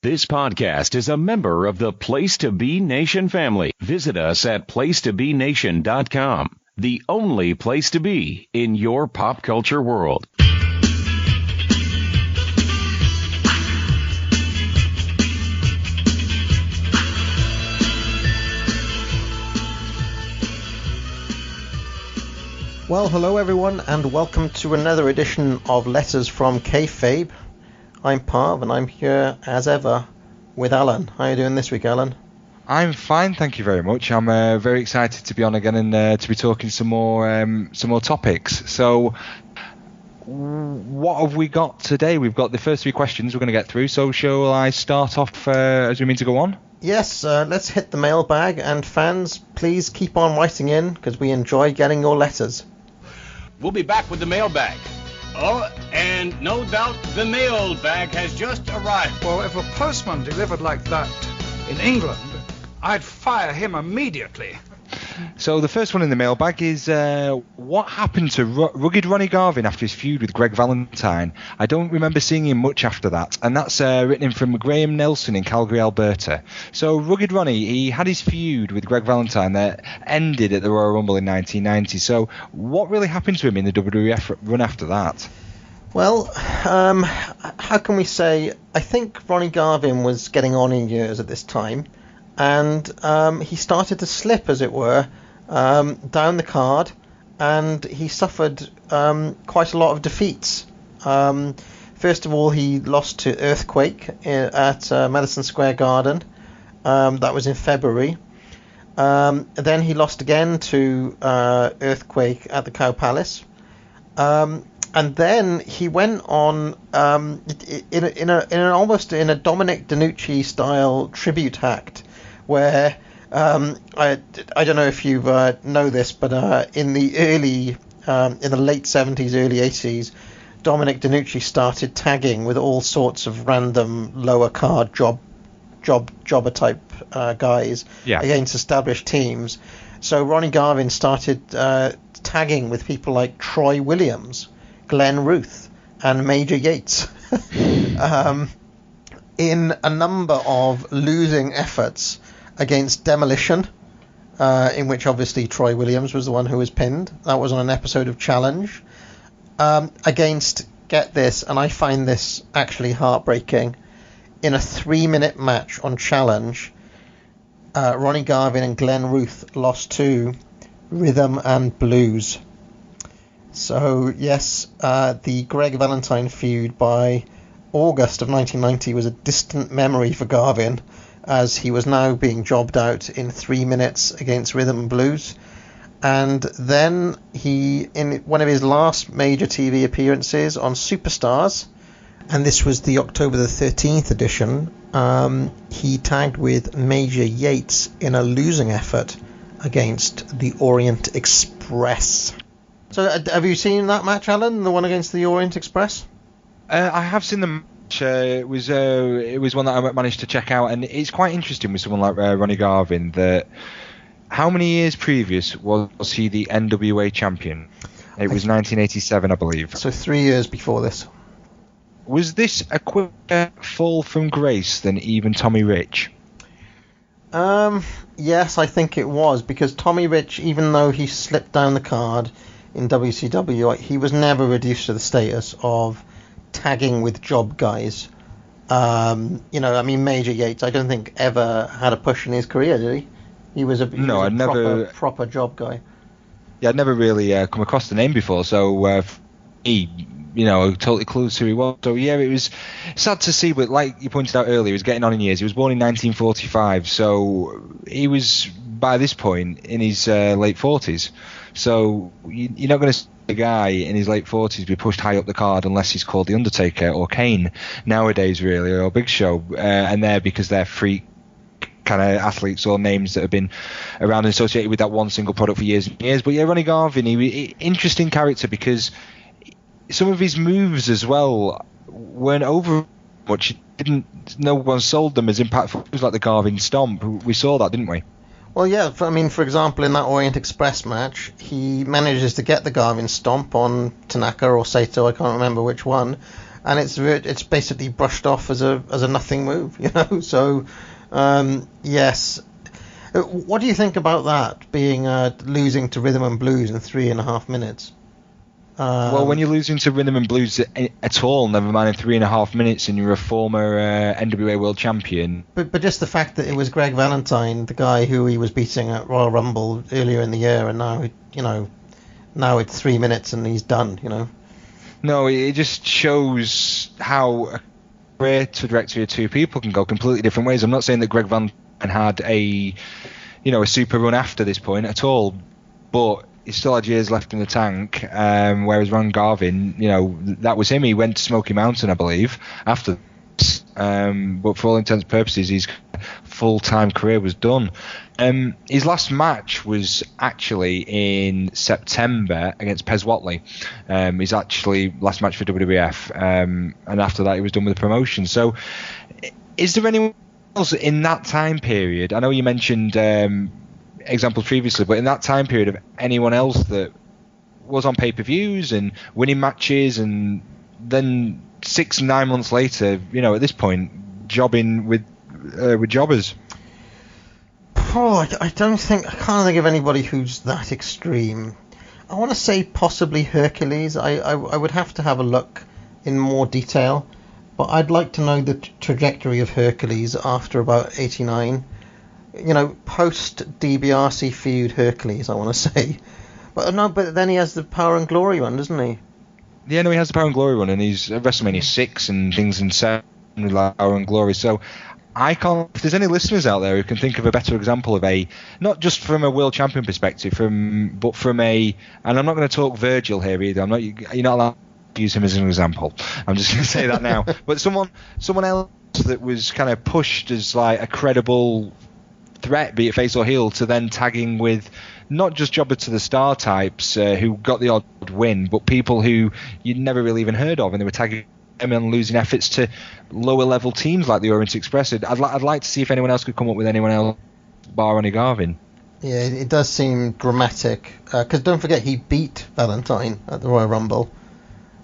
This podcast is a member of the Place to Be Nation family. Visit us at placetobenation.com, the only place to be in your pop culture world. Well, hello everyone, and welcome to another edition of Letters from Kayfabe. I'm Parv, and I'm here as ever with Allan. How are you doing this week, Allan? I'm fine, thank you very much. I'm very excited to be on again and to be talking some more topics. So, what have we got today? We've got the first three questions we're going to get through. So, shall I start off as we mean to go on? Yes, let's hit the mailbag, and fans, please keep on writing in because we enjoy getting your letters. We'll be back with the mailbag. Oh, and no doubt the mailbag has just arrived. Well, if a postman delivered like that in England, I'd fire him immediately. So the first one in the mailbag is what happened to Rugged Ronnie Garvin after his feud with Greg Valentine? I don't remember seeing him much after that, and that's written in from Graham Nelson in Calgary, Alberta. So Rugged Ronnie, he had his feud with Greg Valentine that ended at the Royal Rumble in 1990. So what really happened to him in the WWF run after that? Well, how can we say? I think Ronnie Garvin was getting on in years at this time, and he started to slip, as it were, down the card, and he suffered quite a lot of defeats. First of all, he lost to Earthquake at Madison Square Garden. That was in February. Then he lost again to Earthquake at the Cow Palace. And then he went on in a Dominic DeNucci style tribute act, where I don't know if you know this, but in the late 70s, early 80s, Dominic DeNucci started tagging with all sorts of random lower card jobber type guys against established teams. So Ronnie Garvin started tagging with people like Troy Williams, Glenn Ruth, and Major Yates in a number of losing efforts against Demolition, in which obviously Troy Williams was the one who was pinned. That was on an episode of Challenge. Against, get this, and I find this actually heartbreaking, in a 3-minute match on Challenge, Ronnie Garvin and Glenn Ruth lost to Rhythm and Blues. So, yes, the Greg Valentine feud by August of 1990 was a distant memory for Garvin, as he was now being jobbed out in 3 minutes against Rhythm and Blues. And then he, in one of his last major TV appearances on Superstars, and this was the October the 13th edition, he tagged with Major Yates in a losing effort against the Orient Express. So have you seen that match, Allan, the one against the Orient Express? I have seen the match. It was one that I managed to check out, and it's quite interesting with someone like Ronnie Garvin that how many years previous was he the NWA champion? It was 1987, I believe. So 3 years before this. Was this a quicker fall from grace than even Tommy Rich? Yes, I think it was, because Tommy Rich, even though he slipped down the card in WCW, he was never reduced to the status of tagging with job guys. Major Yates, I don't think ever had a push in his career, did he? He was a proper job guy. Yeah, I'd never really come across the name before, so he, totally clueless who he was. So yeah, it was sad to see, but like you pointed out earlier, he was getting on in years. He was born in 1945, so he was by this point in his late 40s. So you're not going to see a guy in his late 40s be pushed high up the card unless he's called The Undertaker or Kane nowadays, really, or Big Show, and they're because they're freak kind of athletes or names that have been around and associated with that one single product for years and years. But yeah, Ronnie Garvin, he interesting character because some of his moves as well weren't over much. No one sold them as impactful. It was like the Garvin Stomp. We saw that, didn't we? Well, yeah, for example, in that Orient Express match, he manages to get the Garvin Stomp on Tanaka or Sato, I can't remember which one, and it's basically brushed off as a nothing move, So yes, what do you think about that being losing to Rhythm and Blues in 3.5 minutes? Well, when you're losing to Rhythm and Blues at all, never mind in 3.5 minutes, and you're a former NWA World Champion. But just the fact that it was Greg Valentine, the guy who he was beating at Royal Rumble earlier in the year, and now it's 3 minutes and he's done. No, it just shows how a career trajectory of two people can go completely different ways. I'm not saying that Greg Valentine had a super run after this point at all, but he still had years left in the tank, whereas Ron Garvin, that was him. He went to Smoky Mountain, I believe, after this. But for all intents and purposes, his full-time career was done. His last match was actually in September against Pez Whatley. His actually last match for WWF, and after that he was done with the promotion. So is there anyone else in that time period? I know you mentioned examples previously, but in that time period of anyone else that was on pay-per-views and winning matches, and then 6-9 months later, at this point, jobbing with jobbers? I can't think of anybody who's that extreme. I want to say possibly Hercules. I would have to have a look in more detail, but I'd like to know the trajectory of Hercules after about 89. Post DiBiase feud Hercules, I want to say. But then he has the Power and Glory run, doesn't he? Yeah, no, he has the Power and Glory run, and he's at WrestleMania 6 and things in 7 with Power and Glory. So I can't. If there's any listeners out there who can think of a better example of not just from a world champion perspective, but from and I'm not going to talk Virgil here either. You're not allowed to use him as an example. I'm just going to say that now. But someone else that was kind of pushed as like a credible threat, be it face or heel, to then tagging with not just jobber to the star types who got the odd win, but people who you'd never really even heard of, and they were tagging them and losing efforts to lower level teams like the Orient Express. I'd like to see if anyone else could come up with anyone else bar Ronnie Garvin. Yeah, it does seem dramatic, because don't forget he beat Valentine at the Royal Rumble,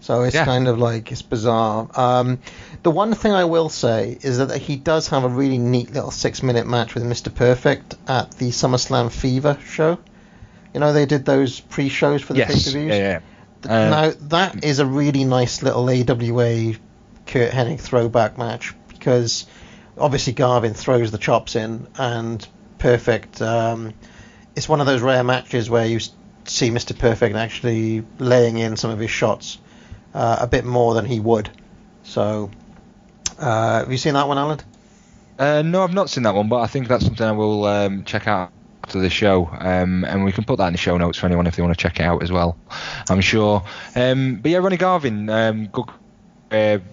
so it's kind of like, it's bizarre. The one thing I will say is that he does have a really neat little 6-minute match with Mr. Perfect at the SummerSlam Fever show. They did those pre-shows for the pay-per-views. Yeah. Now, that is a really nice little AWA Kurt Hennig throwback match, because obviously Garvin throws the chops in, and Perfect, it's one of those rare matches where you see Mr. Perfect actually laying in some of his shots a bit more than he would. So, have you seen that one, Alan? No, I've not seen that one, but I think that's something I will check out after the show, and we can put that in the show notes for anyone if they want to check it out as well, I'm sure. But yeah, Ronnie Garvin, good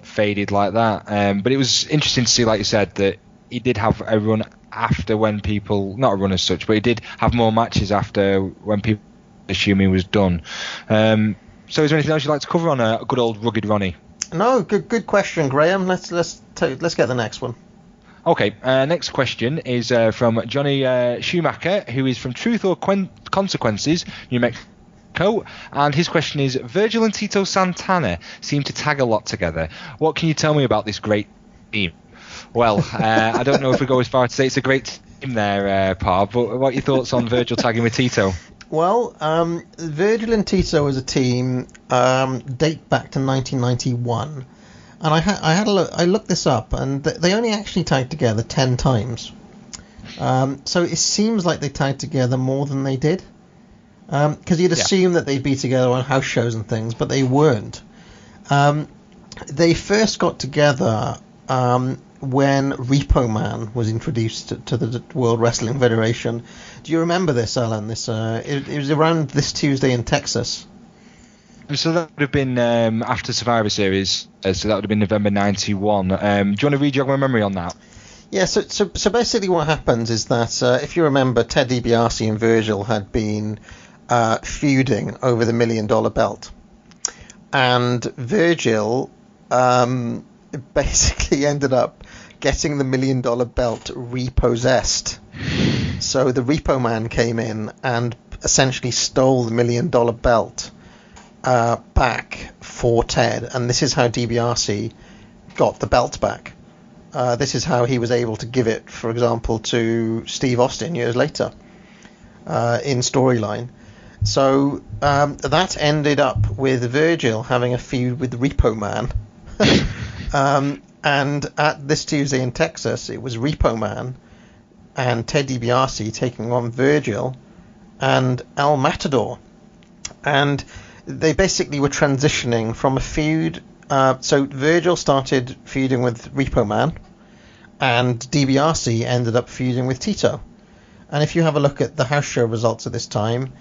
faded like that, but it was interesting to see, like you said, that he did have a run after, when people, not a run as such, but he did have more matches after when people assume he was done. So is there anything else you'd like to cover on a good old rugged Ronnie? No, good question, Graham. Let's get the next one. Okay, next question is from Johnny Schumacher, who is from Truth or Consequences, New Mexico, and his question is: Virgil and Tito Santana seem to tag a lot together. What can you tell me about this great team? Well, I don't know if we go as far to say it's a great team there, Parv, but what are your thoughts on Virgil tagging with Tito? Well, Virgil and Tito as a team date back to 1991. And I had a look. I looked this up, and they only actually tagged together 10 times. So it seems like they tagged together more than they did. Because you'd assume that they'd be together on house shows and things, but they weren't. They first got together when Repo Man was introduced to the World Wrestling Federation. Do you remember this, Alan? It was around this Tuesday in Texas. So that would have been after Survivor Series, so that would have been November 91. Do you want to re-jog my memory on that? Yeah, so basically what happens is that, if you remember, Ted DiBiase and Virgil had been feuding over the $1 million belt. And Virgil basically ended up getting the $1 million belt repossessed. So the Repo Man came in and essentially stole the $1 million belt back for Ted, and this is how DiBiase got the belt back. This is how he was able to give it, for example, to Steve Austin years later in storyline. So that ended up with Virgil having a feud with Repo Man. And at this Tuesday in Texas, it was Repo Man and Ted DiBiase taking on Virgil and El Matador. And they basically were transitioning from a feud. So Virgil started feuding with Repo Man, and DiBiase ended up feuding with Tito. And if you have a look at the house show results at this time,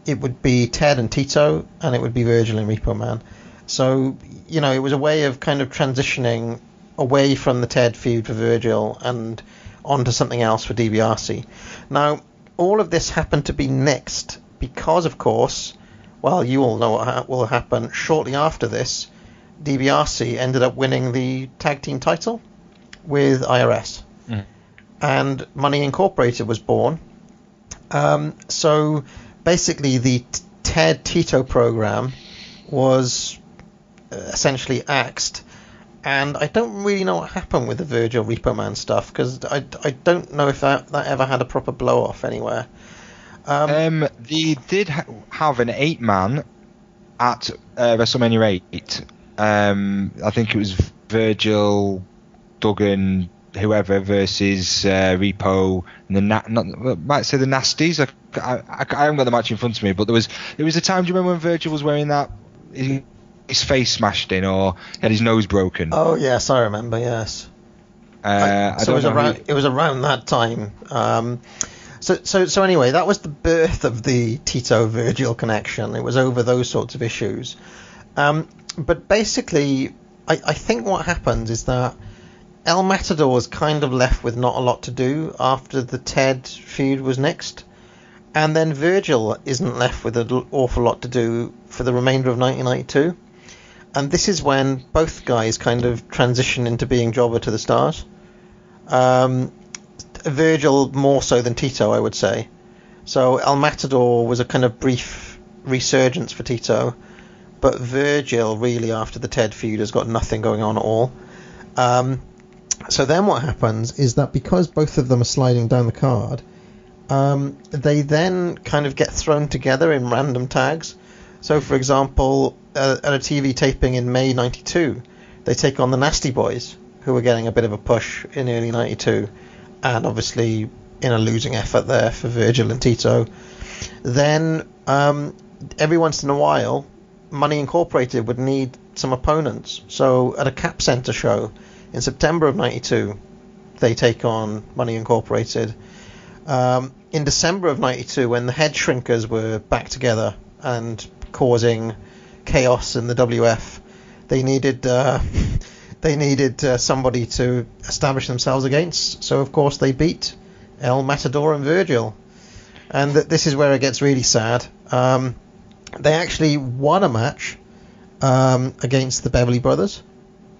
it would be Ted and Tito, and it would be Virgil and Repo Man. So, you know, it was a way of kind of transitioning away from the Ted feud for Virgil and onto something else for DiBiase. Now, all of this happened to be nixed because, of course, well, you all know what will happen. Shortly after this, DiBiase ended up winning the tag team title with IRS. And Money Incorporated was born. So basically the Ted Tito program was essentially axed. And I don't really know what happened with the Virgil Repo Man stuff, because I don't know if that ever had a proper blow off anywhere. They did have an 8-man at WrestleMania 8. I think it was Virgil, Duggan, whoever versus Repo and the might say the Nasties. I haven't got the match in front of me, but there was a time. Do you remember when Virgil was wearing that? His face smashed in, or had his nose broken. Oh yes, I remember. Yes. It was around that time. So anyway, that was the birth of the Tito Virgil connection. It was over those sorts of issues. But basically, I think what happens is that El Matador was kind of left with not a lot to do after the Ted feud was nixed. And then Virgil isn't left with an awful lot to do for the remainder of 1992. And this is when both guys kind of transition into being jobber to the stars. Virgil more so than Tito, I would say. So El Matador was a kind of brief resurgence for Tito. But Virgil, really, after the Ted feud, has got nothing going on at all. So then what happens is that because both of them are sliding down the card, they then kind of get thrown together in random tags. So, for example, at a TV taping in May 92, they take on the Nasty Boys, who were getting a bit of a push in early 92, and obviously in a losing effort there for Virgil and Tito. Then, every once in a while, Money Incorporated would need some opponents. So, at a Cap Center show in September of 92, they take on Money Incorporated. In December of 92, when the Head Shrinkers were back together and causing chaos in the WF, they needed somebody to establish themselves against. So of course they beat El Matador and Virgil, and this is where it gets really sad. They actually won a match against the Beverly Brothers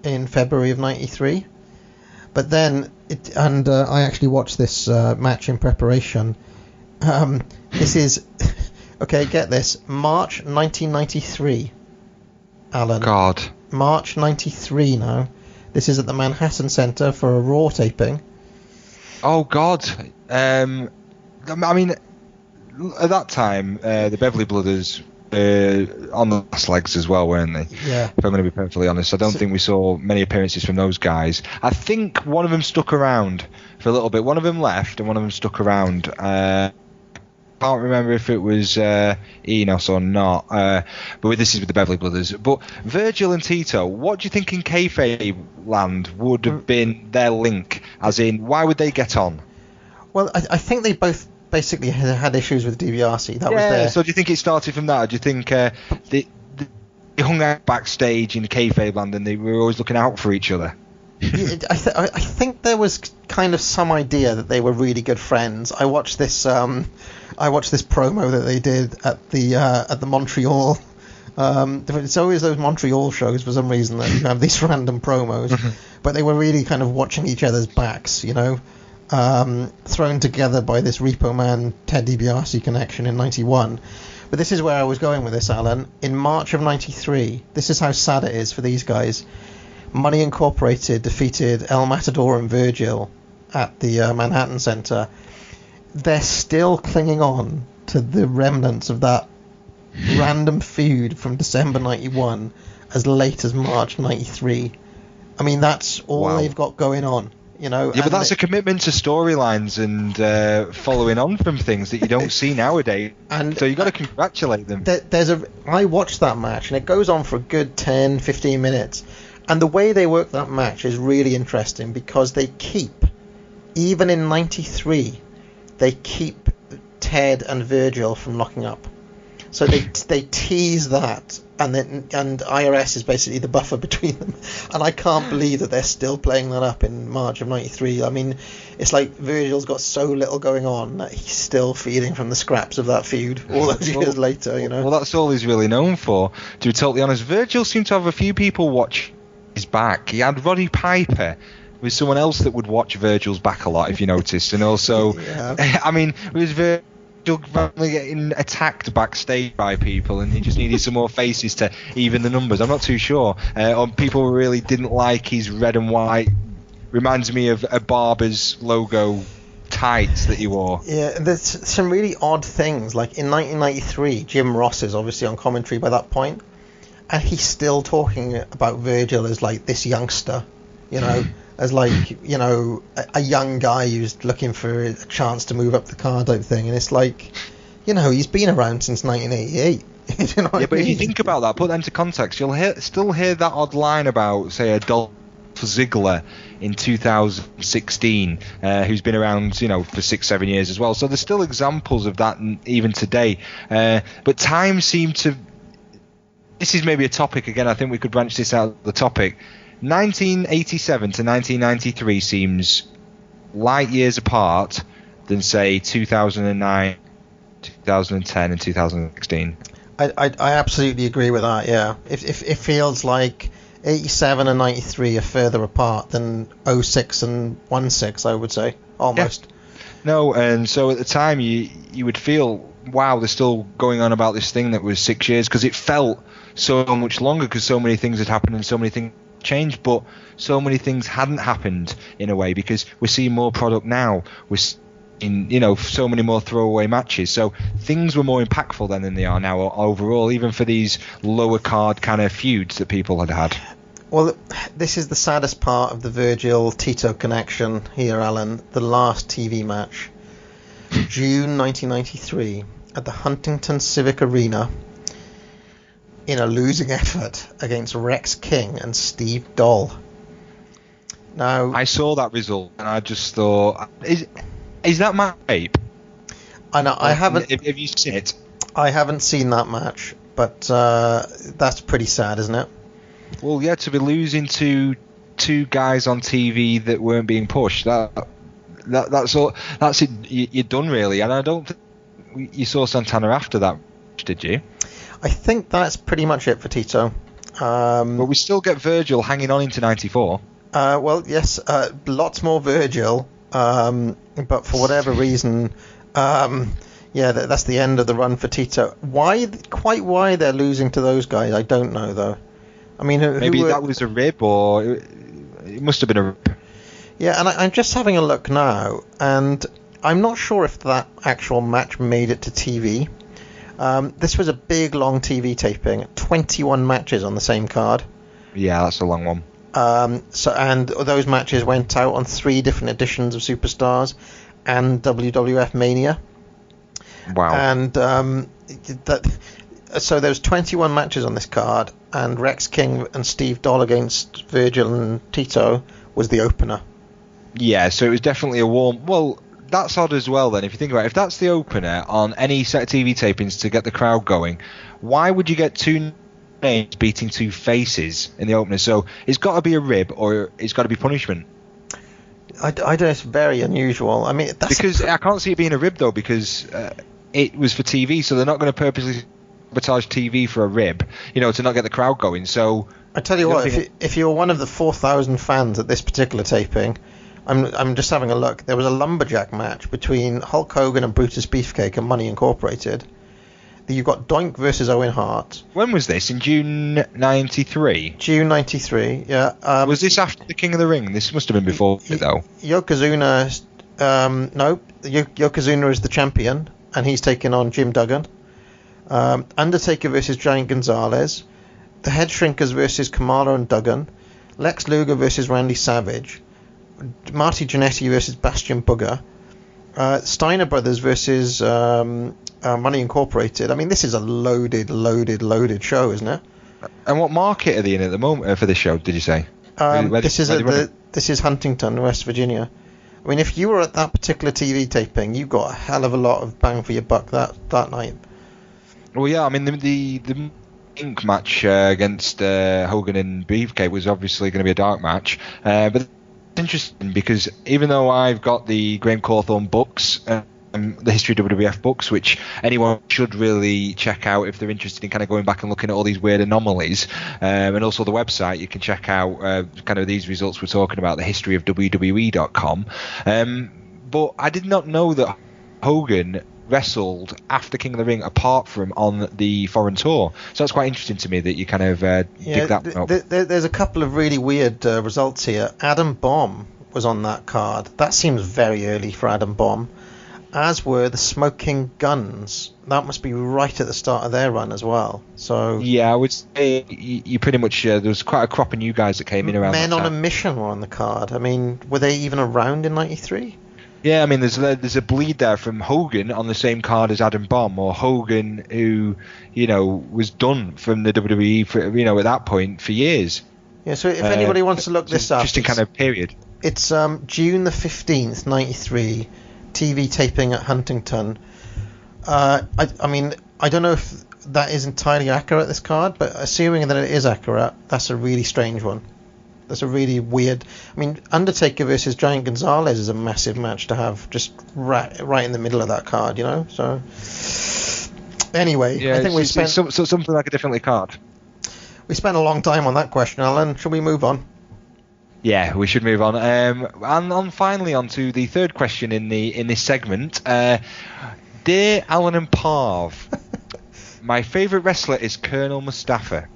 in February of 93, but then I actually watched this match in preparation. This is okay, get this, March 1993, Alan. God. March 93 now. This is at the Manhattan Center for a Raw taping. Oh, God. I mean, at that time, the Beverly Brothers on the last legs as well, weren't they? Yeah. If I'm going to be perfectly honest. I don't think we saw many appearances from those guys. I think one of them stuck around for a little bit. One of them left and one of them stuck around. Can't remember if it was Enos or not, but this is with the Beverly Brothers. But Virgil and Tito, what do you think in Kayfabe land would have been their link? As in, why would they get on? Well, I think they both basically had issues with DiBiase. That was their... So do you think it started from that? Or do you think they hung out backstage in Kayfabe land and they were always looking out for each other? I think there was kind of some idea that they were really good friends. I watched this promo that they did at the Montreal. It's always those Montreal shows for some reason that you have these random promos, but they were really kind of watching each other's backs, you know, thrown together by this Repo Man Ted DiBiase connection in '91. But this is where I was going with this, Alan. In March of '93, this is how sad it is for these guys. Money Incorporated defeated El Matador and Virgil at the Manhattan Center. They're still clinging on to the remnants of that random feud from December '91 as late as March '93. I mean, that's all they've got going on. Yeah, but that's a commitment to storylines and following on from things that you don't see nowadays. And so you got to congratulate them. I watched that match, and it goes on for a good 10, 15 minutes. And the way they work that match is really interesting because they keep, even in '93, they keep Ted and Virgil from locking up. So they tease that, and IRS is basically the buffer between them. And I can't believe that they're still playing that up in March of '93. I mean, it's like Virgil's got so little going on that he's still feeding from the scraps of that feud all those years later. Well, that's all he's really known for. To be totally honest, Virgil seemed to have a few people watch his back. He had Roddy Piper, who was someone else that would watch Virgil's back a lot, if you noticed, and also, I mean, it was Virgil randomly getting attacked backstage by people, and he just needed some more faces to even the numbers. I'm not too sure. People really didn't like his red and white. Reminds me of a barber's logo tights that he wore. Yeah, there's some really odd things. Like in 1993, Jim Ross is obviously on commentary by that point, and he's still talking about Virgil as like this youngster, as like, a young guy who's looking for a chance to move up the card type thing. And it's like, he's been around since 1988. But if you think about that, put that into context, you'll still hear that odd line about, say, a Dolph Ziggler in 2016, who's been around, for 6-7 years as well. So there's still examples of that even today. But time seemed to... This is maybe a topic again. I think we could branch this out of the topic. 1987 to 1993 seems light years apart than, say, 2009, 2010 and 2016. I absolutely agree with that, yeah. It feels like 87 and 93 are further apart than 06 and 16, I would say, almost. Yeah. No, and so at the time you would feel, wow, they're still going on about this thing that was 6 years, because it felt so much longer because so many things had happened and so many things changed, but so many things hadn't happened in a way, because we're seeing more product now. We're in so many more throwaway matches, so things were more impactful then than they are now overall, even for these lower card kind of feuds that people had. Well, this is the saddest part of the Virgil-Tito connection here, Alan. The last TV match, June 1993, at the Huntington Civic Arena, in a losing effort against Rex King and Steve Doll. Now, I saw that result and I just thought, is that my tape? I know, I haven't. Have you seen it? I haven't seen that match, but that's pretty sad, isn't it? Well, yeah, to be losing to two guys on TV that weren't being pushed, that's all. That's it. You're done, really. And I don't think you saw Santana after that, did you? I think that's pretty much it for Tito. But we still get Virgil hanging on into 94. Well, yes, lots more Virgil, but for whatever reason, that's the end of the run for Tito. Why they're losing to those guys, I don't know, though. I mean, maybe that was a rib, or it must have been a rib. Yeah, and I'm just having a look now, and I'm not sure if that actual match made it to TV. This was a big, long TV taping. 21 matches on the same card. Yeah, that's a long one. And those matches went out on 3 different editions of Superstars and WWF Mania. Wow. And so there was 21 matches on this card, and Rex King and Steve Doll against Virgil and Tito was the opener. Yeah, so it was definitely a warm... Well, that's odd as well then, if you think about it. If that's the opener on any set of TV tapings to get the crowd going, why would you get 2 names beating 2 faces in the opener? So it's got to be a rib, or it's got to be punishment. I don't know, it's very unusual. I mean, because I can't see it being a rib, though, because it was for TV, so they're not going to purposely sabotage TV for a rib, to not get the crowd going. So I tell you what, if you're one of the 4,000 fans at this particular taping, I'm just having a look. There was a lumberjack match between Hulk Hogan and Brutus Beefcake and Money Incorporated. You've got Doink versus Owen Hart. When was this? In June 93? June 93, yeah. Was this after the King of the Ring? This must have been before it, though. Yokozuna, Yokozuna is the champion, and he's taking on Jim Duggan. Undertaker versus Giant Gonzalez. The Head Shrinkers versus Kamala and Duggan. Lex Luger versus Randy Savage. Marty Jannetty versus Bastion Booger. Steiner Brothers versus Money Incorporated. I mean, this is a loaded show, isn't it? And what market are they in at the moment for this show, did you say? This is Huntington, West Virginia. I mean, if you were at that particular TV taping, you got a hell of a lot of bang for your buck that night. Well, yeah, I mean, the Ink match against Hogan and Beefcake was obviously going to be a dark match, but it's interesting because even though I've got the Graham Cawthorne books, the History of WWF books, which anyone should really check out if they're interested in kind of going back and looking at all these weird anomalies, and also the website, you can check out kind of these results we're talking about, the history of WWE.com. But I did not know that Hogan wrestled after King of the Ring apart from on the foreign tour, so that's quite interesting to me that you kind of dig that up. There's a couple of really weird results here. Adam Bomb was on that card. That seems very early for Adam Bomb, as were the Smoking Guns. That must be right at the start of their run as well. So yeah, I would say you pretty much there was quite a crop of new guys that came in around Men that on time. a Mission were on the card. I mean, were they even around in 93? Yeah, I mean, there's a bleed there from Hogan on the same card as Adam Bomb, or Hogan who, was done from the WWE for, at that point for years. Yeah, so if anybody wants to look this up, interesting kind of period. It's June the 15th, 93, TV taping at Huntington. I mean, I don't know if that is entirely accurate, this card, but assuming that it is accurate, that's a really strange one. That's a really weird. I mean, Undertaker versus Giant Gonzalez is a massive match to have just right in the middle of that card, So anyway, yeah, I think we spent something like a different card. We spent a long time on that question, Alan. Shall we move on? Yeah, we should move on. And finally on to the third question in this segment. Dear Allan and Parv, my favourite wrestler is Col.Mustafa.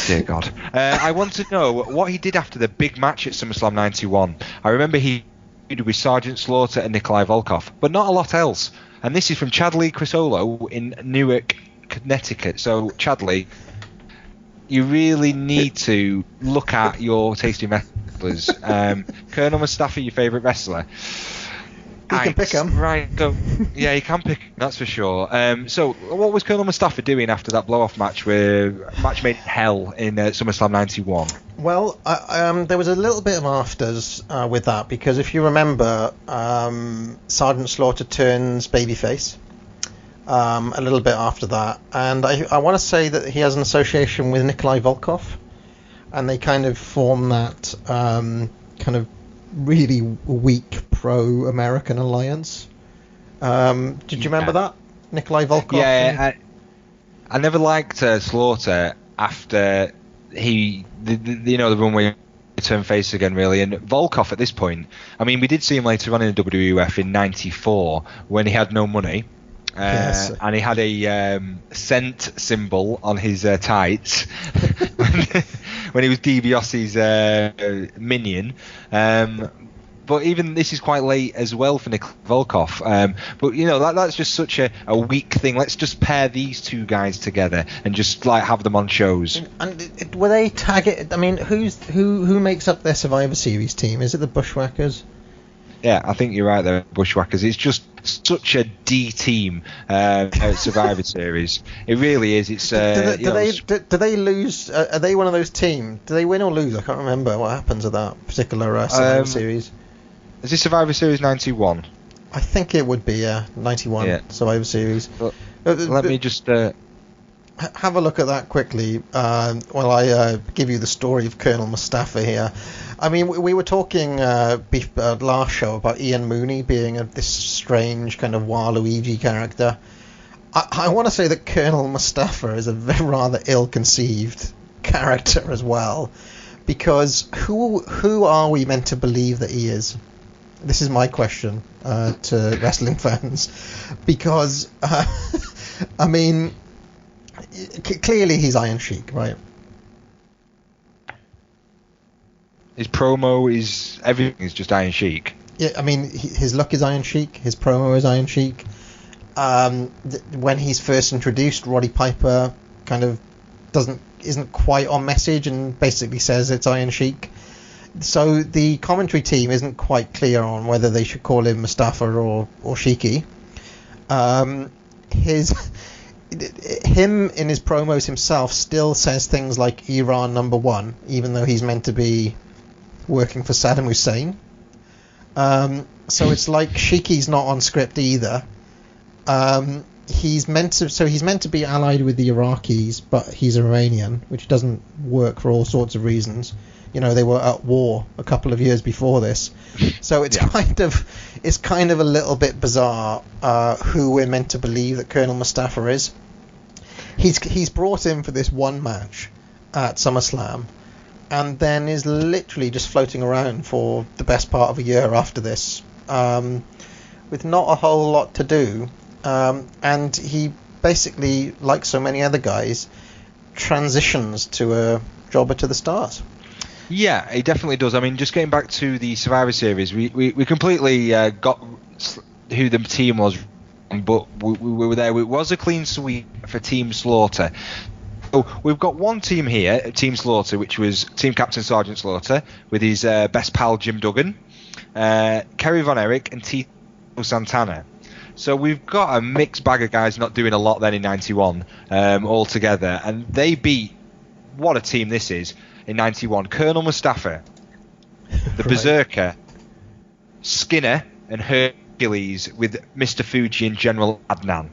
Dear God. I want to know what he did after the big match at SummerSlam 91. I remember he feuded with Sergeant Slaughter and Nikolai Volkov, but not a lot else. And this is from Chadley Crisolo in Newark, Connecticut. So, Chadley, you really need to look at your tasty wrestlers. Col.Mustafa, your favourite wrestler? You can pick him. Right, so, yeah, you can pick him, that's for sure. So, what was Col.Mustafa doing after that blow-off match match made hell in SummerSlam 91? Well, there was a little bit of afters with that, because if you remember, Sergeant Slaughter turns babyface a little bit after that, and I want to say that he has an association with Nikolai Volkov, and they kind of form that kind of really weak pro-American alliance. Did you remember that? Nikolai Volkov? Yeah, I never liked Slaughter after the run where he turned face again, really. And Volkov at this point, I mean, we did see him later on in the WWF in 94 when he had no money. Yes. And he had a cent symbol on his tights when he was DiBiase's minion. But even this is quite late as well for Nick Volkov. But that's just such a weak thing. Let's just pair these two guys together and just have them on shows. And were they targeted? I mean, who makes up their Survivor Series team? Is it the Bushwhackers? Yeah, I think you're right there, Bushwhackers. It's just such a D team Survivor Series. It really is. It's do they lose? Are they one of those teams? Do they win or lose? I can't remember what happens at that particular Survivor Series. Is this Survivor Series 91? I think it would be 91 Survivor Series. Let me just have a look at that quickly while I give you the story of Col.Mustafa here. I mean, we were talking last show about Ian Mooney being this strange kind of Waluigi character. I want to say that Col.Mustafa is a rather ill-conceived character as well, because who are we meant to believe that he is? This is my question to wrestling fans, because I mean, clearly he's Iron Sheik, right? His promo is everything is just Iron Sheik. Yeah, I mean, his look is Iron Sheik. His promo is Iron Sheik. When he's first introduced, Roddy Piper kind of isn't quite on message and basically says it's Iron Sheik. So the commentary team isn't quite clear on whether they should call him Mustafa or Sheiky. Him in his promos himself still says things like Iran #1, even though he's meant to be working for Saddam Hussein. So it's like Sheiky's not on script either. He's meant to be allied with the Iraqis, but he's Iranian, which doesn't work for all sorts of reasons. You know, they were at war a couple of years before this, so it's kind of a little bit bizarre who we're meant to believe that Col.Mustafa is. He's brought in for this one match at SummerSlam, and then is literally just floating around for the best part of a year after this, with not a whole lot to do, and he basically, like so many other guys, transitions to a jobber to the stars. Yeah, he definitely does. I mean, just getting back to the Survivor Series, we completely got who the team was, but we were there. It was a clean sweep for Team Slaughter. So we've got one team here, Team Slaughter, which was Team Captain Sergeant Slaughter, with his best pal Jim Duggan, Kerry Von Erich, and Tito Santana. So we've got a mixed bag of guys not doing a lot then in 91 all together, and they beat, what a team this is, in 91. Col.Mustafa, the Berserker, Skinner, and Hercules with Mr. Fuji and General Adnan.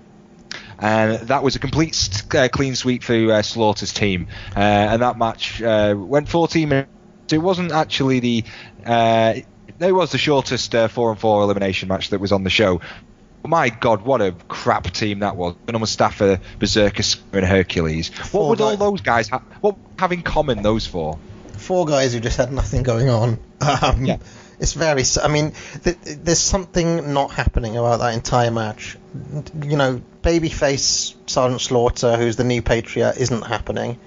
And that was a complete clean sweep for Slaughter's team. And that match went 14 minutes. It wasn't actually it was the shortest 4-on-4 elimination match that was on the show. My God, what a crap team that was. Mustafa, Berserker, and Hercules. What would all those guys have in common, those four? Four guys who just had nothing going on. Yeah. It's very... I mean, there's something not happening about that entire match. You know, babyface Sergeant Slaughter, who's the new Patriot, isn't happening.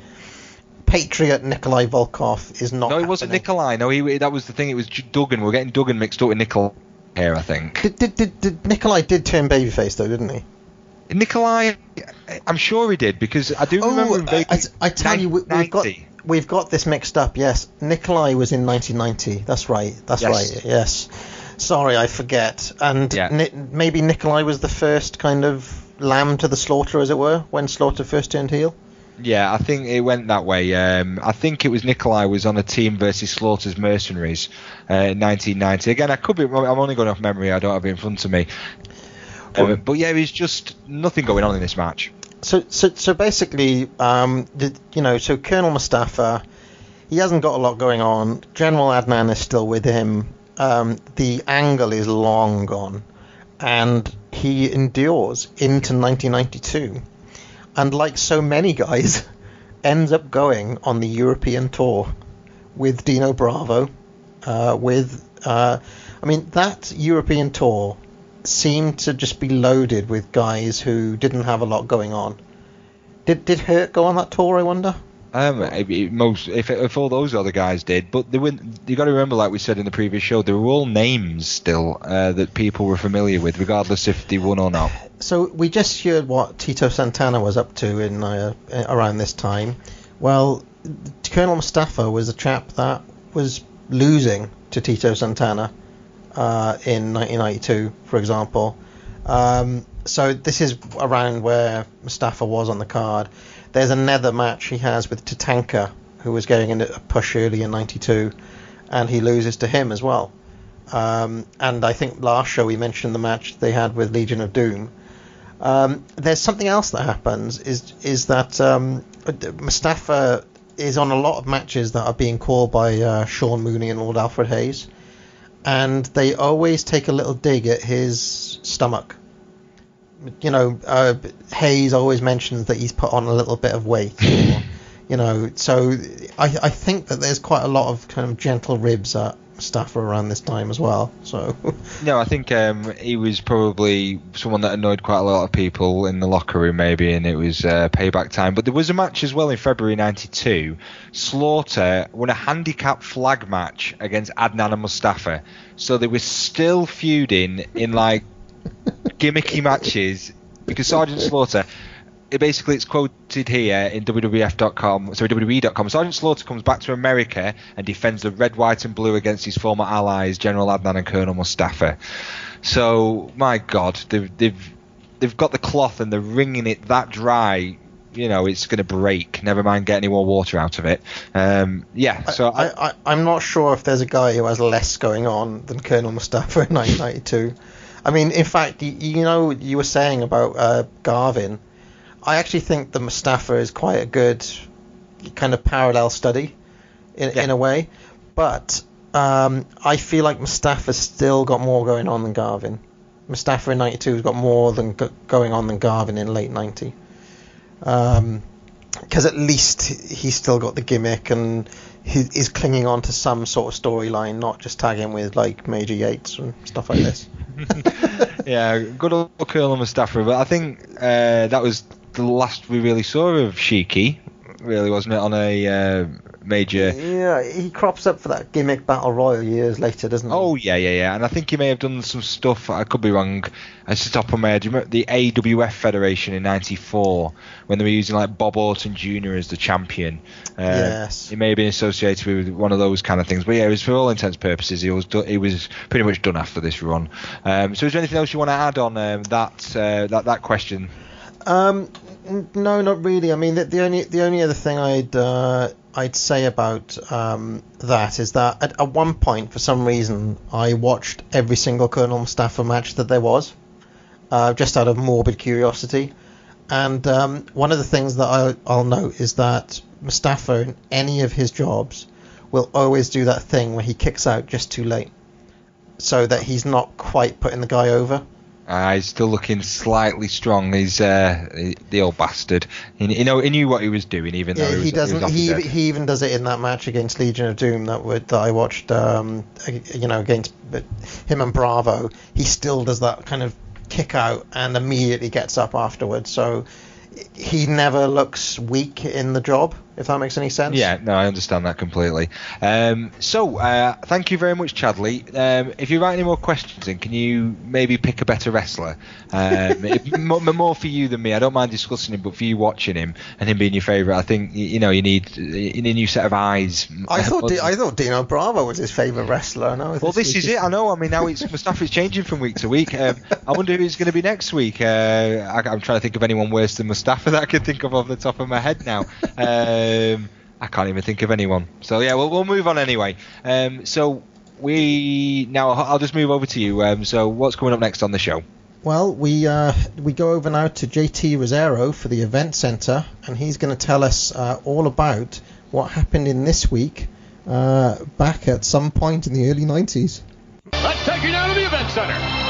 Patriot Nikolai Volkov is not happening. No, it wasn't Nikolai. No, that was the thing. It was Duggan. We're getting Duggan mixed up with Nikolai here, I think. Did Nikolai did turn babyface though, didn't he? Nikolai, I'm sure he did, because I do remember him vaguely. I tell you, we've got this mixed up. Yes, Nikolai was in 1990. That's right. Right. Yes. Sorry, I forget. And maybe Nikolai was the first kind of lamb to the slaughter, as it were, when Slaughter first turned heel. Yeah, I think it went that way. I think it was Nikolai was on a team versus Slaughter's Mercenaries in 1990. Again, I could be. I'm only going off memory. I don't have it in front of me. But yeah, there's just nothing going on in this match. So basically, so Col.Mustafa, he hasn't got a lot going on. General Adnan is still with him. The angle is long gone, and he endures into 1992. And like so many guys, ends up going on the European tour with Dino Bravo. That European tour seemed to just be loaded with guys who didn't have a lot going on. Did Hurt go on that tour, I wonder? If all those other guys did, but you got to remember, like we said in the previous show, they were all names still that people were familiar with, regardless if they won or not. So we just heard what Tito Santana was up to in around this time. Well, Col.Mustafa was a chap that was losing to Tito Santana in 1992, for example. So this is around where Mustafa was on the card. There's another match he has with Tatanka, who was getting into a push early in 92, and he loses to him as well. And I think last show we mentioned the match they had with Legion of Doom. There's something else that happens, is that Mustafa is on a lot of matches that are being called by Sean Mooney and Lord Alfred Hayes, and they always take a little dig at his stomach. Hayes always mentions that he's put on a little bit of weight, so I think that there's quite a lot of kind of gentle ribs at Mustafa around this time as well. So no, I think he was probably someone that annoyed quite a lot of people in the locker room, maybe, and it was payback time. But there was a match as well in February '92. Slaughter won a handicap flag match against Adnan and Mustafa, so they were still feuding in like gimmicky matches because Sergeant Slaughter. It's quoted here in WWE.com. Sergeant Slaughter comes back to America and defends the red, white, and blue against his former allies, General Adnan and Colonel Mustafa. So, my God, they've got the cloth and they're wringing it that dry. You know, it's going to break. Never mind getting any more water out of it. So I'm not sure if there's a guy who has less going on than Colonel Mustafa in 1992. I mean, in fact, you were saying about Garvin. I actually think that Mustafa is quite a good kind of parallel study in a way, but I feel like Mustafa's still got more going on than Garvin. Mustafa in '92 has got more going on than Garvin in late '90, because at least he's still got the gimmick and he is clinging on to some sort of storyline, not just tagging with like Major Yates and stuff like this. Yeah, good old Colonel Mustafa, but I think that was the last we really saw of Sheiky, really, wasn't it, on a major... Yeah, he crops up for that gimmick battle royal years later, doesn't he? Oh, yeah, and I think he may have done some stuff, I could be wrong, it's the top of my head. Do you remember the AWF Federation in '94, when they were using like Bob Orton Jr. as the champion? Yes. He may have been associated with one of those kind of things, but yeah, it was for all intents and purposes, he was pretty much done after this run. So is there anything else you want to add on that question? No, not really. I mean, the only other thing I'd say about that is that at one point, for some reason, I watched every single Colonel Mustafa match that there was, just out of morbid curiosity. And one of the things that I'll note is that Mustafa, in any of his jobs, will always do that thing where he kicks out just too late, so that he's not quite putting the guy over. He's still looking slightly strong. He's the old bastard. He knew what he was doing, even though he doesn't. He even does it in that match against Legion of Doom that I watched. Against him and Bravo, he still does that kind of kick out and immediately gets up afterwards. So he never looks weak in the job, if that makes any sense. Yeah, no, I understand that completely. So thank you very much, Chadley. If you write any more questions in, can you maybe pick a better wrestler? More for you than me. I don't mind discussing him, but for you watching him and him being your favourite, I think you need a new set of eyes. I thought Dino Bravo was his favourite wrestler. Well, this is it. I know. I mean, now Mustafa's changing from week to week. I wonder who it's going to be next week. I'm trying to think of anyone worse than Mustafa that I can think of off the top of my head now. I can't even think of anyone. So yeah, we'll move on anyway. So I'll just move over to you. So what's coming up next on the show? Well, we go over now to JT Rozzero for the event center, and he's going to tell us all about what happened in this week back at some point in the early 90s. Let's take you now to the event center.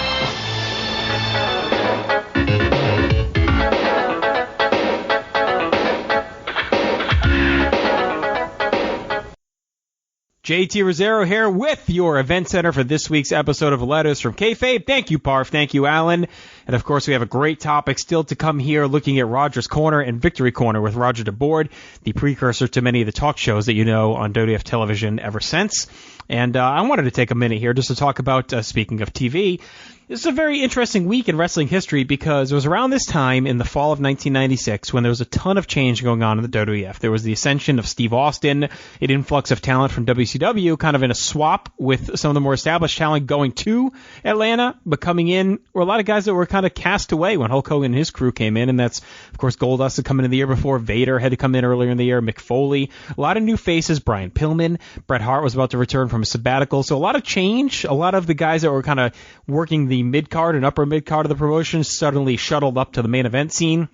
JT Rozzero here with your event center for this week's episode of Letters from Kayfabe. Thank you, Parv. Thank you, Allan. And of course, we have a great topic still to come here, looking at Rogers Corner and Victory Corner with Roger deBord, the precursor to many of the talk shows that you know on WWF television ever since. And I wanted to take a minute here just to talk about, speaking of TV, this is a very interesting week in wrestling history because it was around this time in the fall of 1996 when there was a ton of change going on in the WWF. There was the ascension of Steve Austin, an influx of talent from WCW, kind of in a swap with some of the more established talent going to Atlanta, but coming in were a lot of guys that were kind of cast away when Hulk Hogan and his crew came in, and that's, of course, Goldust had come in the year before, Vader had to come in earlier in the year, Mick Foley, a lot of new faces, Brian Pillman, Bret Hart was about to return from a sabbatical, so a lot of change, a lot of the guys that were kind of working the mid-card and upper mid-card of the promotion suddenly shuttled up to the main event scene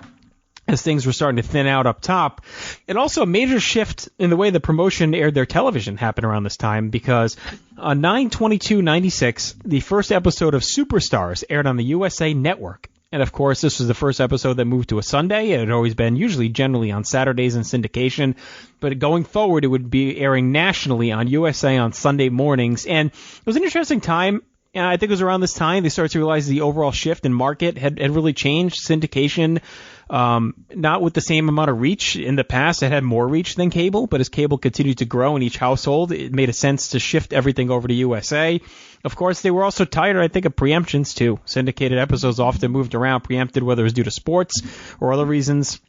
as things were starting to thin out up top. And also a major shift in the way the promotion aired their television happened around this time because on 9/22/96, the first episode of Superstars aired on the USA Network. And of course, this was the first episode that moved to a Sunday. It had always been usually generally on Saturdays in syndication. But going forward, it would be airing nationally on USA on Sunday mornings. And it was an interesting time. I think it was around this time they started to realize the overall shift in market had really changed. Syndication, not with the same amount of reach. In the past, it had more reach than cable, but as cable continued to grow in each household, it made a sense to shift everything over to USA. Of course, they were also tired, I think, of preemptions, too. Syndicated episodes often moved around, preempted, whether it was due to sports or other reasons.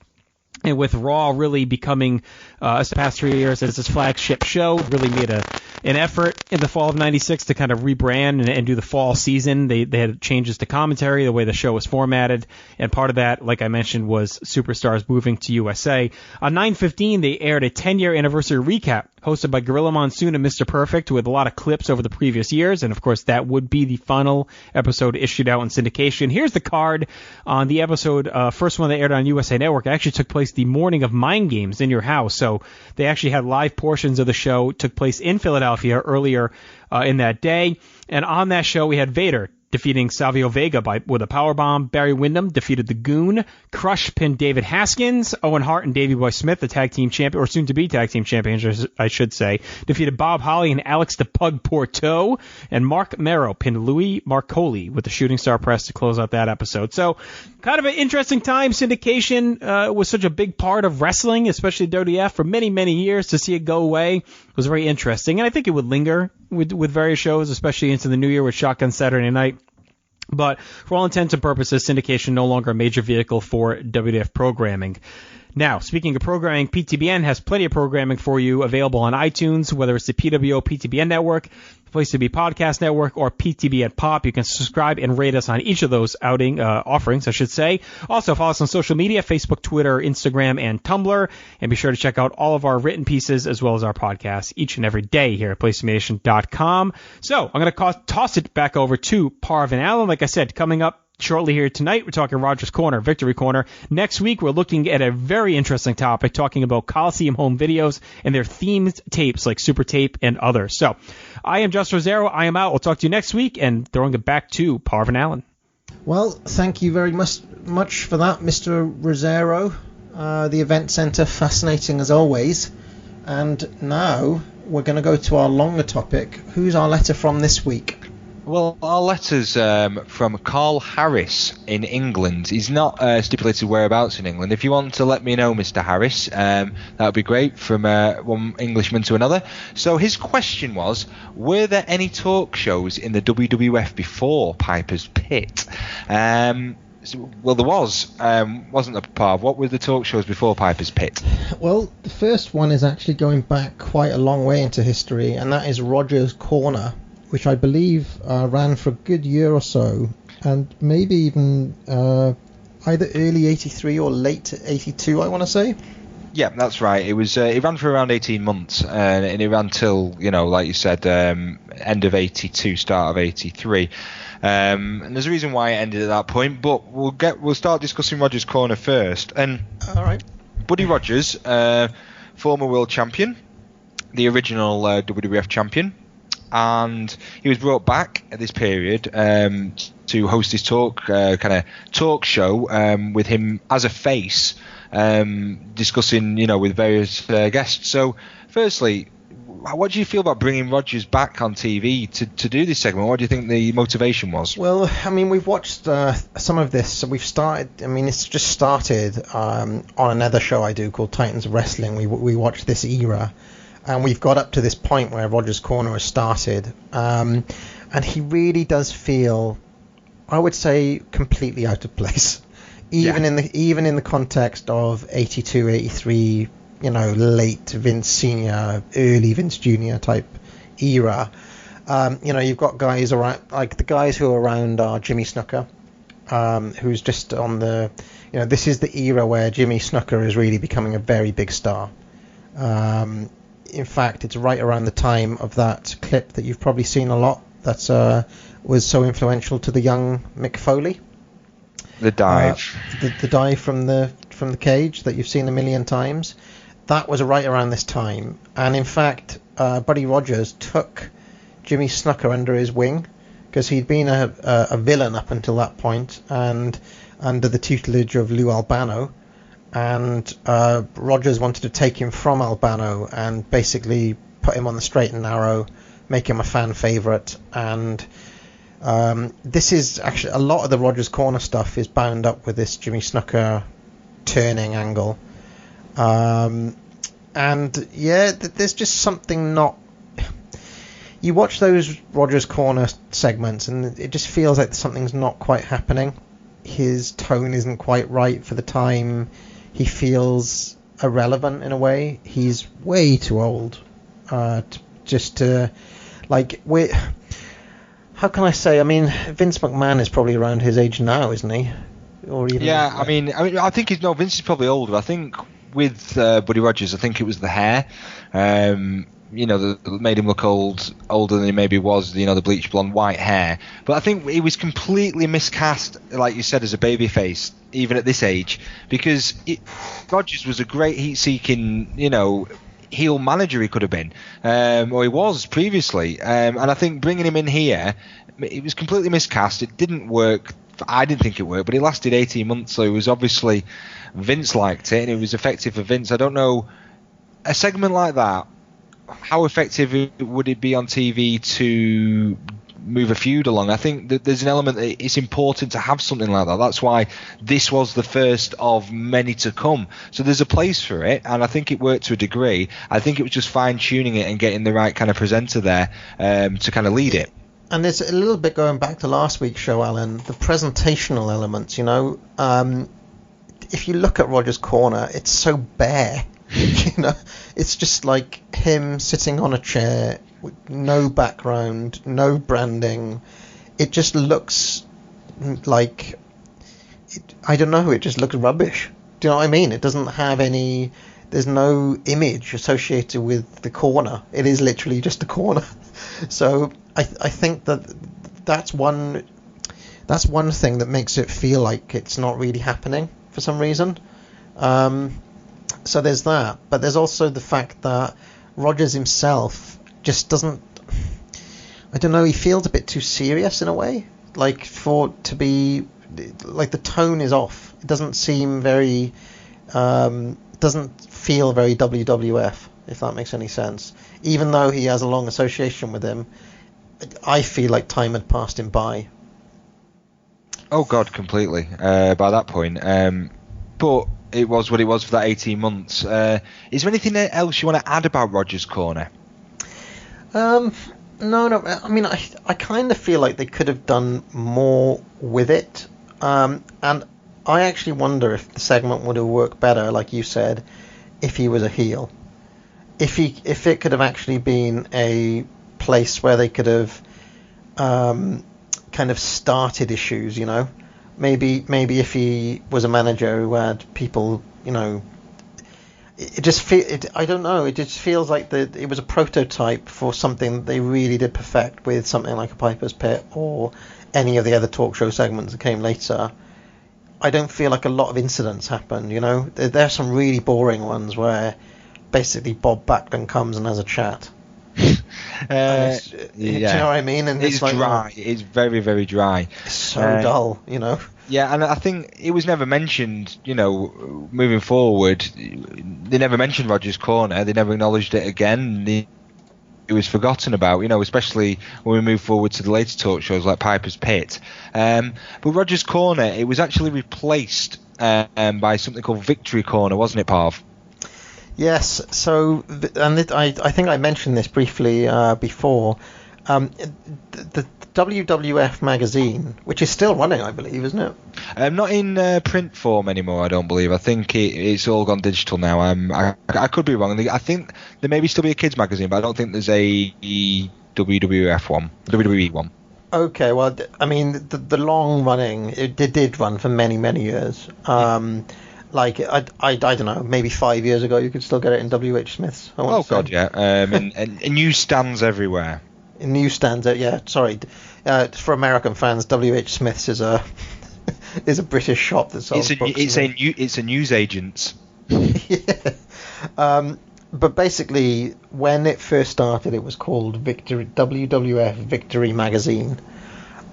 And with Raw really becoming, the past 3 years as its flagship show, really made an effort in the fall of '96 to kind of rebrand and do the fall season. They had changes to commentary, the way the show was formatted, and part of that, like I mentioned, was Superstars moving to USA. On 9/15, they aired a 10-year anniversary recap hosted by Gorilla Monsoon and Mr. Perfect with a lot of clips over the previous years, and of course that would be the final episode issued out in syndication. Here's the card on the episode, first one that aired on USA Network. It actually took place the morning of Mind Games in your house, so they actually had live portions of the show, took place in Philadelphia earlier in that day, and on that show we had Vader defeating Savio Vega with a powerbomb. Barry Windham defeated the Goon. Crush pinned David Haskins. Owen Hart and Davey Boy Smith, the tag team champion, or soon-to-be tag team champions, I should say, defeated Bob Holly and Alex the Pug Porteau. And Mark Merrow pinned Louis Marcoli with the Shooting Star Press to close out that episode. So, kind of an interesting time. Syndication was such a big part of wrestling, especially WWF, for many, many years. To see it go away was very interesting. And I think it would linger with various shows, especially into the new year with Shotgun Saturday Night. But for all intents and purposes, syndication no longer a major vehicle for WWF programming. Now, speaking of programming, PTBN has plenty of programming for you available on iTunes, whether it's the PWO PTBN Network, Place to Be Podcast Network, or PTBN Pop. You can subscribe and rate us on each of those offerings, I should say. Also, follow us on social media, Facebook, Twitter, Instagram, and Tumblr. And be sure to check out all of our written pieces as well as our podcasts each and every day here at PlaceToBeNation.com. So I'm going to toss it back over to Parv and Allan. Like I said, coming up shortly here tonight, we're talking Rogers Corner, Victory Corner. Next week, we're looking at a very interesting topic, talking about Coliseum home videos and their themed tapes like Super Tape and others. So, I am Just Rozzero. I am out. We'll talk to you next week, and throwing it back to Parv and Allan. Well, thank you very much for that, Mr. Rozzero. The event centre, fascinating as always. And now we're going to go to our longer topic. Who's our letter from this week? Well, our letter's from Carl Harris in England. He's not stipulated whereabouts in England. If you want to let me know, Mr. Harris, that would be great, from one Englishman to another. So his question was, were there any talk shows in the WWF before Piper's Pit? Well, there was, wasn't there, Parv? What were the talk shows before Piper's Pit? Well, the first one is actually going back quite a long way into history, and that is Rogers' Corner, which I believe ran for a good year or so, and maybe even either early 83 or late 82, I want to say. Yeah, that's right. It was. It ran for around 18 months, and it ran till, like you said, end of 82, start of 83. And there's a reason why it ended at that point, but we'll start discussing Rogers' Corner first. And all right, Buddy Rogers, former world champion, the original WWF champion. And he was brought back at this period to host his talk show with him as a face, discussing, with various guests. So, firstly, what do you feel about bringing Rogers back on TV to do this segment? What do you think the motivation was? Well, I mean, we've watched some of this. So we've started. I mean, it's just started on another show I do called Titans of Wrestling. We watched this era. And we've got up to this point where Rogers' Corner has started, and he really does feel, I would say, completely out of place, even in the context of 82, 83, late Vince Senior, early Vince Junior type era. You've got guys around, like the guys who are around are Jimmy Snuka, who's just on the, this is the era where Jimmy Snuka is really becoming a very big star. In fact, it's right around the time of that clip that you've probably seen a lot that was so influential to the young Mick Foley. The dive. The dive from the cage that you've seen a million times. That was right around this time. And in fact, Buddy Rogers took Jimmy Snuka under his wing because he'd been a villain up until that point, and under the tutelage of Lou Albano, and Rogers wanted to take him from Albano and basically put him on the straight and narrow, make him a fan favourite, and this is actually a lot of the Rogers Corner stuff is bound up with this Jimmy Snuka turning angle, and yeah, there's just something not. You watch those Rogers Corner segments and it just feels like something's not quite happening. His tone isn't quite right for the time. He feels irrelevant in a way. He's way too old how can I say? I mean, Vince McMahon is probably around his age now, isn't he? Or even yeah, I mean, I think Vince is probably older. I think with Buddy Rogers, I think it was the hair. That made him look older than he maybe was, the bleach blonde white hair. But I think he was completely miscast, like you said, as a babyface, even at this age, because Rogers was a great heat-seeking, heel manager he could have been, or he was previously. And I think bringing him in here, it was completely miscast. It didn't work. I didn't think it worked, but it lasted 18 months, so it was obviously Vince liked it, and it was effective for Vince. I don't know, a segment like that, how effective would it be on TV to move a feud along? I think that there's an element that it's important to have something like that. That's why this was the first of many to come. So there's a place for it, and I think it worked to a degree. I think it was just fine-tuning it and getting the right kind of presenter there to kind of lead it. And there's a little bit going back to last week's show, Alan, the presentational elements, if you look at Rogers Corner, it's so bare. It's just like him sitting on a chair with no background, no branding. It just looks like, I don't know, it just looks rubbish. Do you know what I mean? It doesn't have any, there's no image associated with the corner. It is literally just a corner. So I think that's one thing that makes it feel like it's not really happening for some reason. So there's that, but there's also the fact that Rogers himself just doesn't, I don't know, he feels a bit too serious in a way, like for to be, like the tone is off. It doesn't seem very, doesn't feel very WWF, if that makes any sense. Even though he has a long association with him, I feel like time had passed him by. Oh God, completely. By that point, but it was what it was for that 18 months. Is there anything else you want to add about Rogers Corner? No. I mean, I kind of feel like they could have done more with it. And I actually wonder if the segment would have worked better, like you said, if he was a heel. If it could have actually been a place where they could have kind of started issues, Maybe if he was a manager who had people, it just I don't know. It just feels like it was a prototype for something that they really did perfect with something like a Piper's Pit or any of the other talk show segments that came later. I don't feel like a lot of incidents happened. There are some really boring ones where basically Bob Backlund comes and has a chat. Do you know what I mean? And it's like, dry. It's very, very dry. It's so dull, Yeah, and I think it was never mentioned, moving forward. They never mentioned Rogers Corner. They never acknowledged it again. It was forgotten about, especially when we move forward to the later talk shows like Piper's Pit. But Rogers Corner, it was actually replaced by something called Victory Corner, wasn't it, Parv? Yes, so, and I think I mentioned this briefly before. The WWF magazine, which is still running, I believe, isn't it? Not in print form anymore, I don't believe. I think it's all gone digital now. I could be wrong. I think there may still be a kids magazine, but I don't think there's a WWE one. Okay, well, I mean, the long running, it did run for many, many years. Like, I don't know, maybe 5 years ago you could still get it in W.H. Smith's. God, yeah. And newsstands everywhere. In newsstands, yeah, sorry. For American fans, W.H. Smith's is a British shop that sells books. It's a newsagent's. Yeah. But basically, when it first started, it was called WWF Victory Magazine.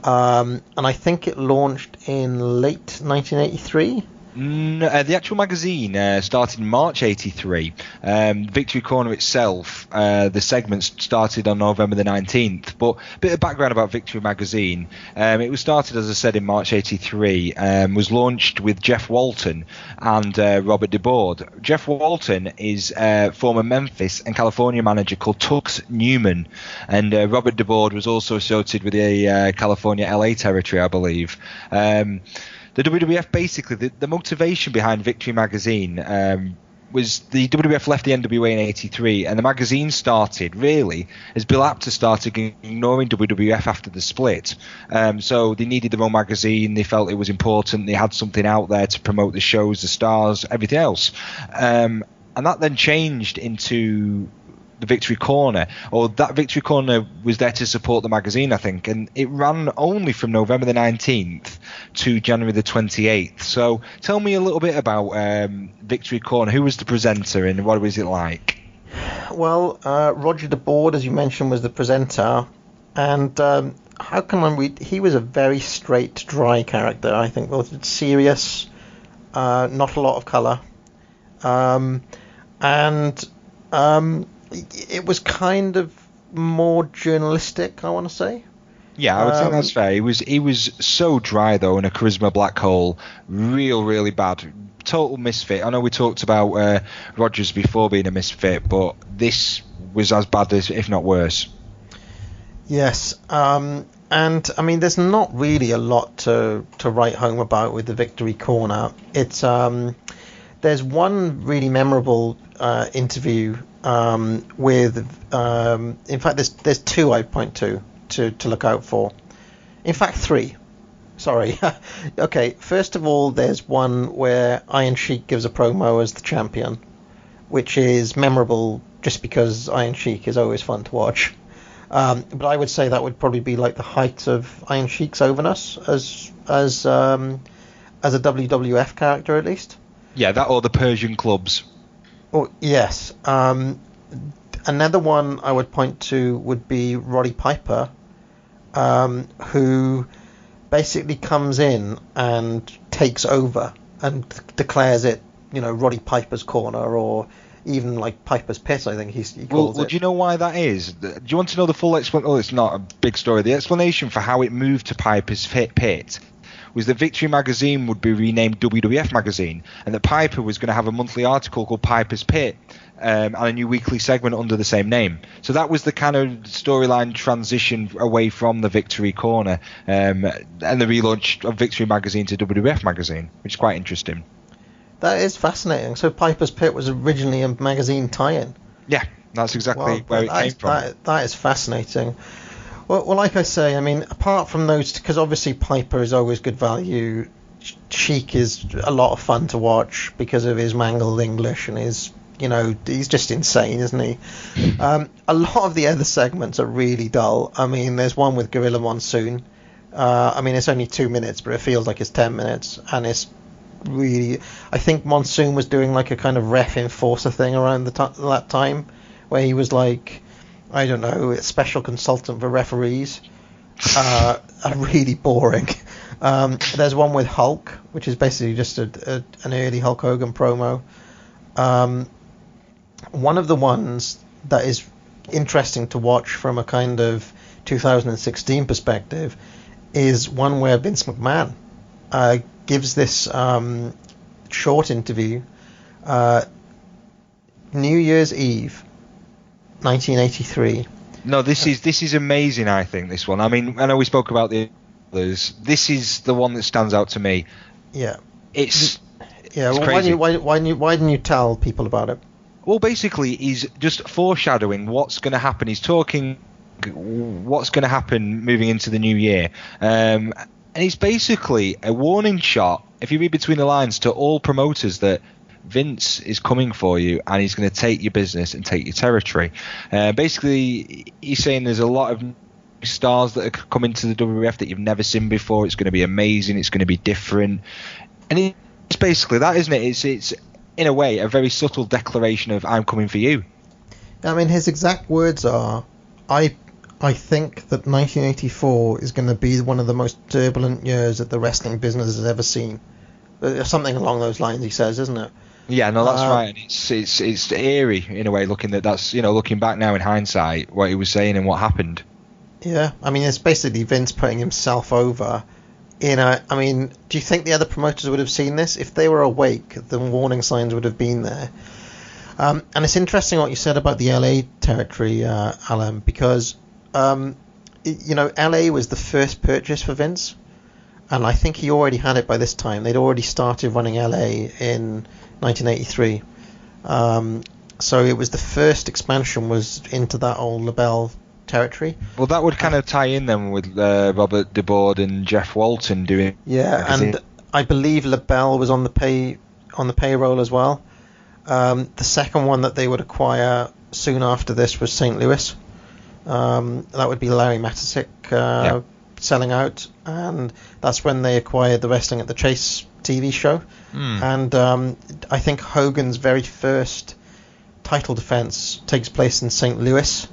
and I think it launched in late 1983. The actual magazine started in March 83. Victory Corner itself, the segments started on November the 19th. But a bit of background about Victory Magazine. It was started, as I said, in March 83. Was launched with Jeff Walton and Robert deBord. Jeff Walton is former Memphis and California manager called Tux Newman. And Robert deBord was also associated with the California LA territory, I believe. The WWF, basically, the motivation behind Victory Magazine was the WWF left the NWA in 83, and the magazine started, really, as Bill Apter started ignoring WWF after the split. So they needed their own magazine, they felt it was important, they had something out there to promote the shows, the stars, everything else. And that then changed into the Victory Corner, or that Victory Corner was there to support the magazine, I think, and it ran only from November the 19th to January the 28th. So tell me a little bit about Victory Corner. Who was the presenter and what was it like? Well, Roger deBord, as you mentioned, was the presenter, and how can I read? He was a very straight, dry character, I think. Well, serious, not a lot of colour, and it was kind of more journalistic, I want to say. Yeah, I would think that's fair. He was so dry, though, and a charisma black hole. Really bad. Total misfit. I know we talked about Rogers before being a misfit, but this was as bad as, if not worse. Yes. And, I mean, there's not really a lot to write home about with the Victory Corner. It's there's one really memorable interview with, in fact, there's two I'd point to look out for. In fact, three. Sorry. Okay, first of all, there's one where Iron Sheik gives a promo as the champion, which is memorable just because Iron Sheik is always fun to watch. But I would say that would probably be like the height of Iron Sheik's overness as a WWF character, at least. Yeah, that or the Persian clubs. Oh, yes. Another one I would point to would be Roddy Piper, who basically comes in and takes over and declares it, Roddy Piper's corner, or even like Piper's pit, I think he calls it. Well, do you know why that is? Do you want to know the full explanation? Oh, it's not a big story. The explanation for how it moved to Piper's pit was that Victory Magazine would be renamed WWF Magazine, and that Piper was going to have a monthly article called Piper's Pit, and a new weekly segment under the same name. So that was the kind of storyline transition away from the Victory Corner, and the relaunch of Victory Magazine to WWF Magazine, which is quite interesting. That is fascinating. So Piper's Pit was originally a magazine tie-in. Yeah, that's exactly where it came from. That is fascinating. Well, like I say, I mean, apart from those, because obviously Piper is always good value, Sheik is a lot of fun to watch because of his mangled English and his, he's just insane, isn't he? A lot of the other segments are really dull. I mean, there's one with Gorilla Monsoon. I mean, it's only 2 minutes, but it feels like it's 10 minutes, and it's really... I think Monsoon was doing like a kind of ref enforcer thing around that time, where he was like... I don't know, a special consultant for referees. Are really boring. There's one with Hulk, which is basically just an early Hulk Hogan promo. One of the ones that is interesting to watch from a kind of 2016 perspective is one where Vince McMahon gives this short interview, New Year's Eve, 1983. No, this is amazing. I think this one. I mean, I know we spoke about the others. This is the one that stands out to me. Yeah, it's crazy. Why didn't you tell people about it? Well, basically, he's just foreshadowing what's going to happen. He's talking what's going to happen moving into the new year, and it's basically a warning shot, if you read between the lines, to all promoters that Vince is coming for you and he's going to take your business and take your territory. Basically, he's saying there's a lot of stars that are coming to the WWF that you've never seen before. It's going to be amazing. It's going to be different. And it's basically that, isn't it? It's in a way a very subtle declaration of I'm coming for you. I mean, his exact words are, I I think that 1984 is going to be one of the most turbulent years that the wrestling business has ever seen. Something along those lines, he says, isn't it? Yeah, no, that's right. And it's eerie in a way, looking back now in hindsight, what he was saying and what happened. Yeah, I mean, it's basically Vince putting himself over. I mean, do you think the other promoters would have seen this? If they were awake, the warning signs would have been there. And it's interesting what you said about the LA territory, Alan, because LA was the first purchase for Vince, and I think he already had it by this time. They'd already started running LA in 1983. So it was the first expansion was into that old LaBelle territory. Well, that would kind of tie in then with Robert deBord and Jeff Walton doing. Yeah, and I believe LaBelle was on the payroll as well. The second one that they would acquire soon after this was St. Louis. That would be Larry Matisik selling out, and that's when they acquired the Wrestling at the Chase TV show. And I think Hogan's very first title defense takes place in St. Louis.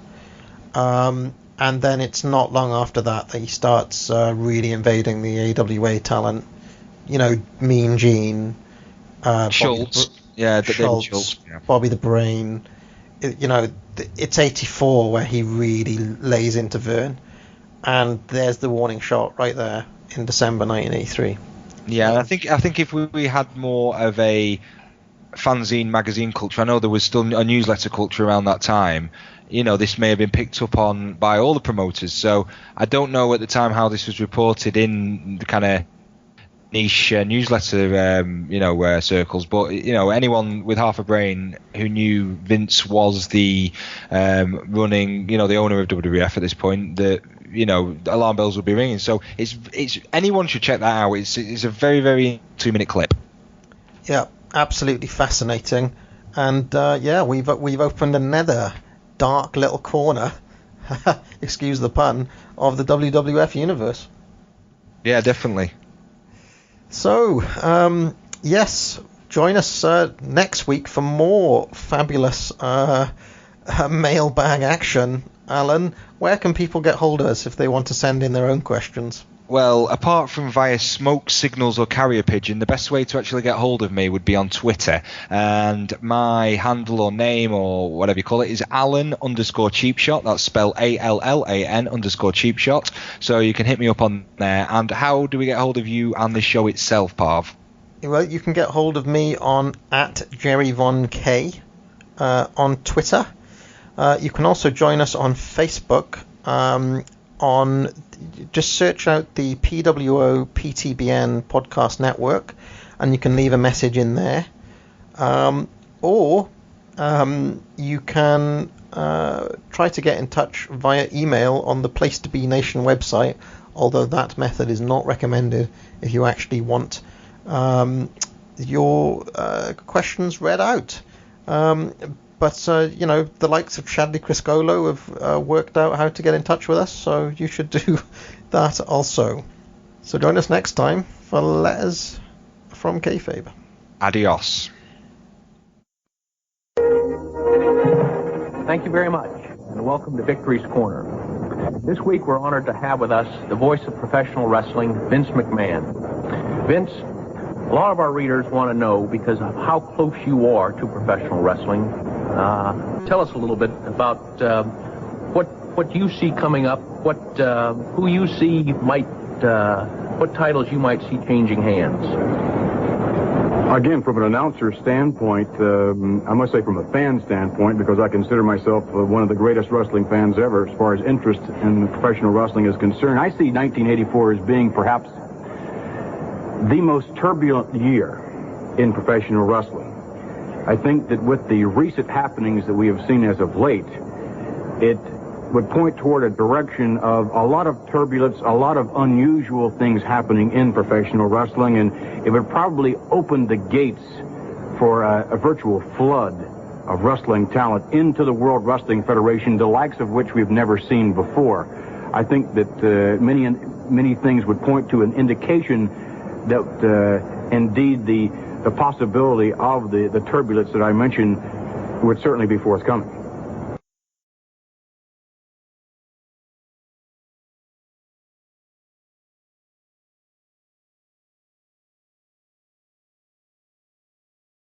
And then it's not long after that he starts really invading the AWA talent. Mean Gene, Schultz, Schultz, Bobby the Brain. It's 84 where he really lays into Verne, and there's the warning shot right there in December 1983. Yeah, and I think if we had more of a fanzine magazine culture, I know there was still a newsletter culture around that time. This may have been picked up on by all the promoters. So I don't know at the time how this was reported in the kind of niche newsletter, circles. But anyone with half a brain who knew Vince was the running, the owner of WWF at this point, that alarm bells would be ringing. So it's anyone should check that out. It's a very, very 2-minute clip. Yeah, absolutely fascinating. And we've opened another dark little corner, excuse the pun, of the WWF universe. Yeah, definitely. So, yes, join us next week for more fabulous mailbag action. Alan, where can people get hold of us if they want to send in their own questions? Well, apart from via smoke signals or carrier pigeon, the best way to actually get hold of me would be on Twitter. And my handle or name or whatever you call it is Allan_cheapshot. That's spelled ALLAN_cheapshot. So you can hit me up on there. And how do we get hold of you and the show itself, Parv? Well, you can get hold of me on @JerryVonK on Twitter. You can also join us on Facebook. Just search out the PWO PTBN podcast network, and you can leave a message in there. Or you can try to get in touch via email on the Place to Be Nation website, although that method is not recommended if you actually want your questions read out. But, the likes of Chadley Criscolo have worked out how to get in touch with us, so you should do that also. So join us next time for Letters from Kayfabe. Adios. Thank you very much, and welcome to Victory's Corner. This week we're honored to have with us the voice of professional wrestling, Vince McMahon. Vince, a lot of our readers want to know, because of how close you are to professional wrestling, tell us a little bit about what you see coming up, who you see might, what titles you might see changing hands. Again, from an announcer standpoint, I must say from a fan standpoint, because I consider myself one of the greatest wrestling fans ever as far as interest in professional wrestling is concerned, I see 1984 as being perhaps the most turbulent year in professional wrestling. I think that with the recent happenings that we have seen as of late, it would point toward a direction of a lot of turbulence, a lot of unusual things happening in professional wrestling, and it would probably open the gates for a virtual flood of wrestling talent into the World Wrestling Federation, the likes of which we've never seen before. I think that many things would point to an indication that indeed the possibility of the turbulence that I mentioned would certainly be forthcoming.